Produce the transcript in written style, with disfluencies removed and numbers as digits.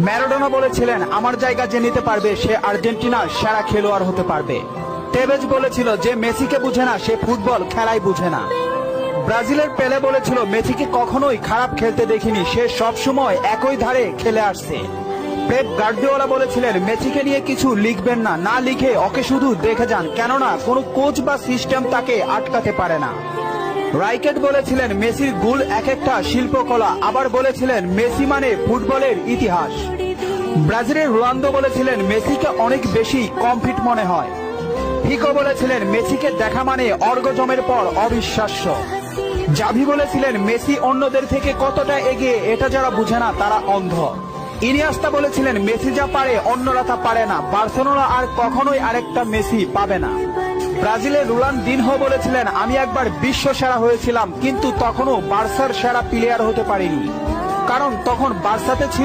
Maradona বলেছিলেন, আমার জায়গা যে নিতে পারবে সে আর্জেন্টিনার সেরা খেলোয়াড় হতে পারবে। টেভেজ বলেছিল, যে মেসিকে বুঝে না সে ফুটবল খেলাই বুঝে না। ব্রাজিলের পেলে বলেছিল, মেসিকে কখনোই খারাপ খেলতে দেখিনি, সে সবসময় একই ধারে খেলে আসছে। পেপ গার্দিওলা বলেছিলেন, মেসিকে নিয়ে কিছু লিখবেন না, না লিখে ওকে শুধু দেখে যান, কেননা কোনো কোচ বা সিস্টেম তাকে আটকাতে পারে না। রাইকেট বলেছিলেন, মেসির গোল এক একটা শিল্পকলা, আবার বলেছিলেন মেসি মানে ফুটবলের ইতিহাস। ব্রাজিলের রোনালদো বলেছিলেন, মেসিকে অনেক বেশি কমফিট মনে হয়। ফিগো বলেছিলেন, মেসিকে দেখা মানে অর্গজমের পর অবিশ্বাস্য। জাভি বলেছিলেন, মেসি অন্যদের থেকে কতটা এগিয়ে এটা যারা বুঝে না তারা অন্ধ। ইনিয়েস্তা বলেছিলেন, মেসি যা পারে অন্যরা তা পারে না, বার্সেলোনা আর কখনোই আরেকটা মেসি পাবে না। ব্রাজিলের রোনালদিনহো বলেছিলেন, আমি একবার বিশ্ব সেরা হয়েছিলাম, কিন্তু তখনও বার্সার সেরা প্লেয়ার হতে পারিনি, কারণ তখন বার্সাতে ছিল